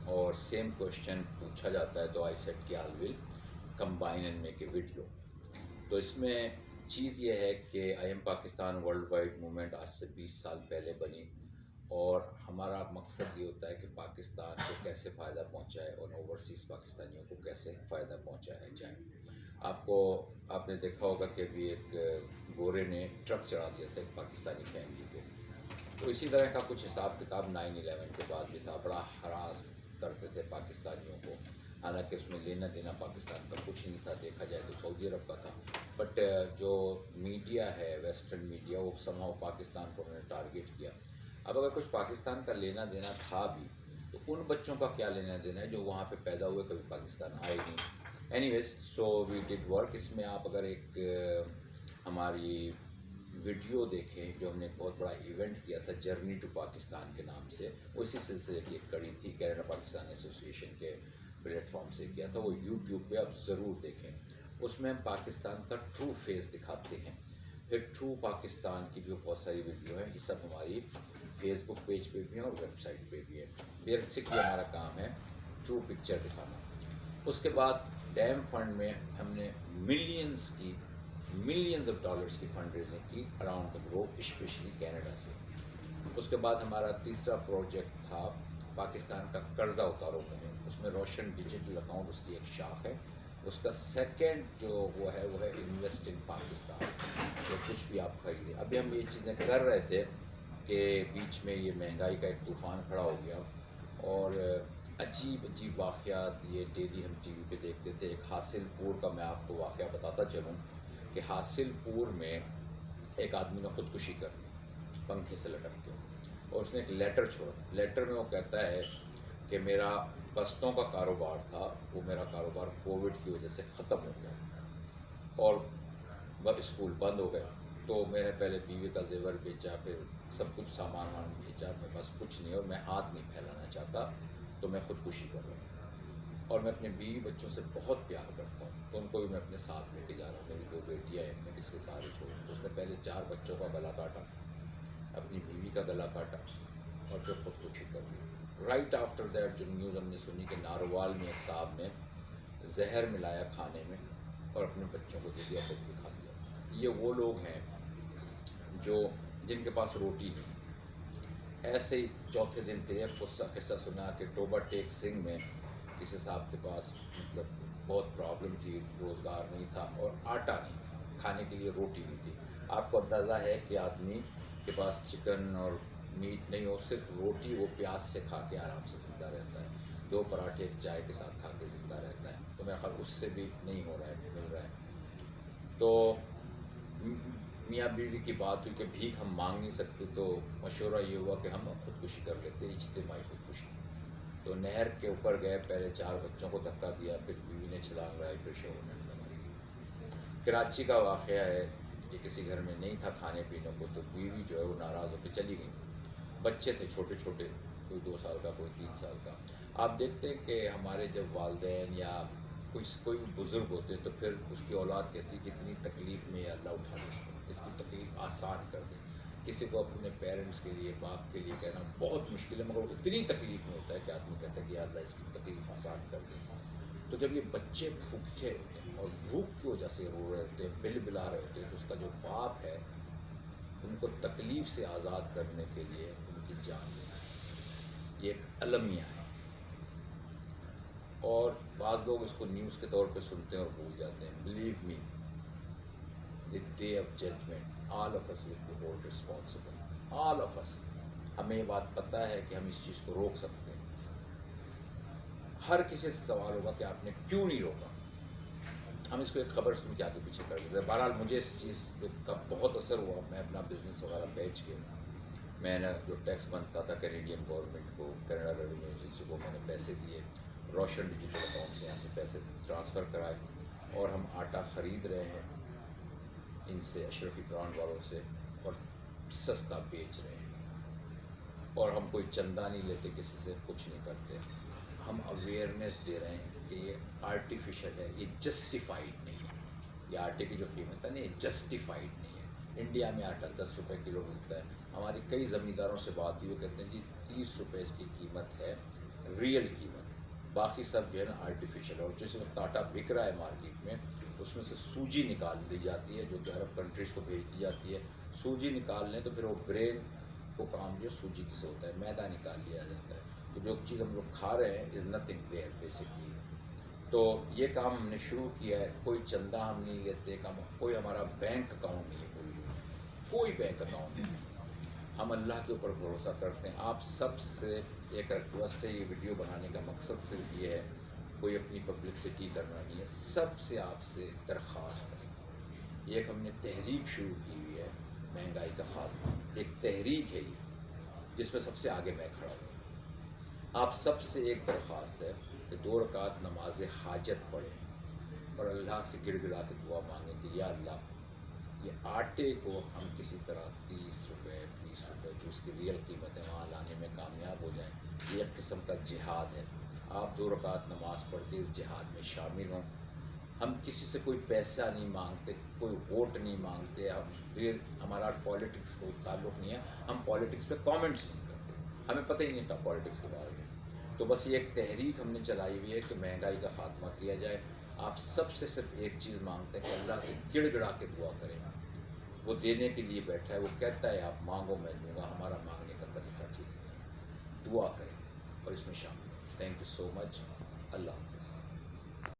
اور same question پوچھا جاتا ہے تو آئی سیٹ کہ I will combine and make a video. تو اس میں چیز یہ ہے کہ I am Pakistan world wide movement آج سے 20 سال پہلے بنی، اور ہمارا مقصد یہ ہوتا ہے کہ پاکستان کو کیسے فائدہ پہنچائے اور اوورسیز پاکستانیوں کو کیسے فائدہ پہنچایا جائے. آپ نے دیکھا ہوگا کہ ابھی ایک گورے نے ٹرک چڑھا دیا تھا ایک پاکستانی فیملی کو. تو اسی طرح کا کچھ حساب کتاب 9/11 کے بعد بھی تھا. بڑا ہراس کرتے تھے پاکستانیوں کو، حالانکہ اس میں لینا دینا پاکستان کا کچھ نہیں تھا، دیکھا جائے تو سعودی عرب کا تھا. بٹ جو میڈیا ہے ویسٹرن میڈیا، وہ سمہاؤ پاکستان کو انہوں نے ٹارگیٹ کیا. اب اگر کچھ پاکستان کا لینا دینا تھا بھی تو ان بچوں کا کیا لینا دینا ہے جو وہاں پہ پیدا ہوئے، کبھی پاکستان آئے نہیں. اینی ویز سو وی ڈڈ ورک. اس میں آپ اگر ایک ہماری ویڈیو دیکھیں جو ہم نے ایک بہت بڑا ایونٹ کیا تھا جرنی ٹو پاکستان کے نام سے، وہ اسی سلسلے کی ایک کڑی تھی، کینیڈا پاکستان ایسوسی ایشن کے پلیٹ فارم سے کیا تھا. وہ یوٹیوب پہ آپ ضرور دیکھیں. اس میں ہم پاکستان کا ٹرو فیس دکھاتے ہیں. پھر ٹرو پاکستان کی جو بہت ساری ویڈیو ہیں، یہ سب ہماری فیس بک پیج پہ بھی ہیں اور ویب سائٹ پہ بھی ہے. بیسکلی ہمارا کام ہے ٹرو پکچر دکھانا. اس کے بعد ڈیم فنڈ میں ہم نے ملینز آف ڈالرز کی فنڈ ریزنگ کی around the globe, especially Canada سے. اس کے بعد ہمارا تیسرا پروجیکٹ تھا پاکستان کا قرضہ اتارو مہم. اس میں روشن ڈیجیٹل اکاؤنٹ اس کی ایک شاخ ہے. اس کا سیکنڈ جو وہ ہے انویسٹ ان پاکستان. جو کچھ بھی آپ خریدیں، ابھی ہم یہ چیزیں کر رہے تھے کہ بیچ میں یہ مہنگائی کا ایک طوفان کھڑا ہو گیا، اور عجیب عجیب واقعات یہ ڈیلی ہم ٹی وی پہ دیکھتے تھے. ایک حاصل پور کا میں آپ کو واقعہ بتاتا چلوں کہ حاصل پور میں ایک آدمی نے خودکشی کر لی پنکھے سے لٹک کے، اور اس نے ایک لیٹر چھوڑا. لیٹر میں وہ کہتا ہے کہ میرا بستوں کا کاروبار تھا، وہ میرا کاروبار کووڈ کی وجہ سے ختم ہو گیا اور اسکول بند ہو گئے. تو میں نے پہلے بیوی کا زیور بیچا، پھر سب کچھ سامان بیچا، میں بس کچھ نہیں، اور میں ہاتھ نہیں پھیلانا چاہتا، تو میں خودکشی کر رہا ہوں. اور میں اپنے بیوی بچوں سے بہت پیار کرتا ہوں، تو ان کو بھی میں اپنے ساتھ لے کے جا رہا ہوں. میری 2 بیٹیاں ہیں، میں کس کے سارے چھوڑوں. تو اس نے پہلے 4 بچوں کا گلا کاٹا، اپنی بیوی کا گلا کاٹا، اور پھر خودکشی کر لی. رائٹ آفٹر دیٹ جو نیوز ہم نے سنی کہ ناروال میں ایک صاحب نے زہر ملایا کھانے میں اور اپنے بچوں کو دے دیا، خود بھی کھا لیا. یہ وہ لوگ ہیں جن کے پاس روٹی نہیں. ایسے ہی چوتھے دن پھر ایک قصہ سنا کہ ٹوبہ ٹیک سنگھ میں کسی صاحب کے پاس بہت پرابلم تھی، روزگار نہیں تھا اور آٹا نہیں تھا، کھانے کے لیے روٹی نہیں تھی. آپ کو اندازہ ہے کہ آدمی کے پاس چکن اور میٹ نہیں ہو، صرف روٹی وہ پیاز سے کھا کے آرام سے زندہ رہتا ہے. 2 پراٹھے ایک چائے کے ساتھ کھا کے زندہ رہتا ہے. تو میرا خیال اس سے بھی نہیں ہو رہا ہے، مل رہا ہے. تو میاں بیوی کی بات ہوئی کہ بھیک ہم مانگ نہیں سکتے، تو مشورہ یہ ہوا کہ ہم خودکشی کر لیتے، اجتماعی خودکشی. تو نہر کے اوپر گئے، پہلے 4 بچوں کو دھکا دیا، پھر بیوی نے چھلانگ لگائی، پھر شوہر نے لگائی. کراچی کا واقعہ ہے کہ کسی گھر میں نہیں تھا کھانے پینے کو، تو بیوی جو ہے وہ ناراض ہو کے چلی گئی. بچے تھے چھوٹے چھوٹے، کوئی 2 سال کا، کوئی 3 سال کا. آپ دیکھتے ہیں کہ ہمارے جب والدین یا کوئی بزرگ ہوتے ہیں تو پھر اس کی اولاد کہتی کہ اتنی تکلیف میں اللہ اٹھا دے، اس کی تکلیف آسان کر دے. کسی کو اپنے پیرنٹس کے لیے، باپ کے لیے کہنا بہت مشکل ہے، مگر وہ اتنی تکلیف میں ہوتا ہے کہ آدمی کہتا ہے کہ یا اللہ اس کی تکلیف آسان کر دے. تو جب یہ بچے بھوکے ہوتے ہیں اور بھوک کی وجہ سے رو رہے ہوتے ہیں، بل بلا رہے ہوتے ہیں، تو اس کا جو باپ ہے ان کو تکلیف سے آزاد کرنے کے لیے ان کی جان دیتا ہے. یہ ایک المیہ ہے. اور بعض لوگ اس کو نیوز کے طور پہ سنتے ہیں اور بھول جاتے ہیں. Believe me, the day of judgment, all of us will be held responsible. all of us. ہمیں یہ بات پتہ ہے کہ ہم اس چیز کو روک سکتے ہیں. ہر کسی سے سوال ہوگا کہ آپ نے کیوں نہیں روکا. ہم اس کو ایک خبر سن کے آگے پیچھے کر دیتے ہیں. بہرحال مجھے اس چیز کا بہت اثر ہوا. میں اپنا بزنس وغیرہ بیچ کے، میں نے جو ٹیکس بنتا تھا کینیڈین گورنمنٹ کو، کینیڈا ریونیو ایجنسی کو، میں نے پیسے دیے. روشن ڈیجیٹل اکاؤنٹ سے یہاں سے پیسے ٹرانسفر کرائے، اور ہم آٹا خرید رہے ہیں ان سے، اشرفی برانڈ والوں سے، اور سستا بیچ رہے ہیں. اور ہم کوئی چندہ نہیں لیتے کسی سے، کچھ نہیں کرتے. ہم اویئرنیس دے رہے ہیں کہ یہ آرٹیفیشل ہے، یہ جسٹیفائڈ نہیں ہے. یہ آٹے کی جو قیمت ہے نا، یہ جسٹیفائڈ نہیں ہے. انڈیا میں آٹا 10 روپے کلو ملتا ہے. ہماری کئی زمینداروں سے بات ہوئی، وہ کہتے ہیں جی 30 روپے اس کی قیمت ہے، ریئل قیمت باقی سب جو ہے نا آرٹیفیشل. اور جس وقت آٹا بک رہا ہے مارکیٹ میں اس میں سے سوجی نکال لی جاتی ہے جو کہ عرب کنٹریز کو بھیج دی جاتی ہے. سوجی نکال لیں تو پھر وہ برین کو کام جو سوجی کی سے ہوتا ہے, میدا نکال لیا جاتا ہے. تو جو چیز ہم لوگ کھا رہے ہیں از نتھنگ دیئر بیسکلی. تو یہ کام ہم نے شروع کیا ہے. کوئی چندہ ہم نہیں لیتے, کوئی ہمارا بینک اکاؤنٹ نہیں ہے پوری دنیا میں, کوئی بینک اکاؤنٹ نہیں. ہم اللہ کے اوپر بھروسہ کرتے ہیں. آپ سب سے ایک ریکویسٹ ہے, یہ ویڈیو بنانے کا مقصد صرف یہ ہے, کوئی اپنی پبلسٹی کرنا نہیں ہے, سب سے آپ سے درخواست ہے. ایک ہم نے تحریک شروع کی ہوئی ہے مہنگائی کا خاتمہ, ایک تحریک ہے یہ جس میں سب سے آگے میں کھڑا ہوں. آپ سب سے ایک درخواست ہے کہ 2 رکعت نماز حاجت پڑھیں اور اللہ سے گڑ گڑا کے دعا مانگیں کہ یا اللہ یہ آٹے کو ہم کسی طرح 30 روپے 20 روپے جو اس کی ریئل قیمت ہے وہاں لانے میں کامیاب ہو جائیں. یہ ایک قسم کا جہاد ہے. آپ 2 رکعت نماز پڑھ کے اس جہاد میں شامل ہوں. ہم کسی سے کوئی پیسہ نہیں مانگتے, کوئی ووٹ نہیں مانگتے. ہمارا پالیٹکس کوئی تعلق نہیں ہے. ہم پالیٹکس پہ کامنٹس نہیں کرتے, ہمیں پتہ ہی نہیں تھا پالیٹکس کے بارے میں. تو بس یہ ایک تحریک ہم نے چلائی ہوئی ہے کہ مہنگائی کا خاتمہ کیا جائے. آپ سب سے صرف ایک چیز مانگتے ہیں کہ اللہ سے گڑ گڑا کے دعا کریں. وہ دینے کے لیے بیٹھا ہے, وہ کہتا ہے آپ مانگو میں دوں گا. ہمارا مانگنے کا طریقہ ٹھیک ہے. دعا کریں اور اس میں شامل. تھینک یو سو مچ. اللہ حافظ.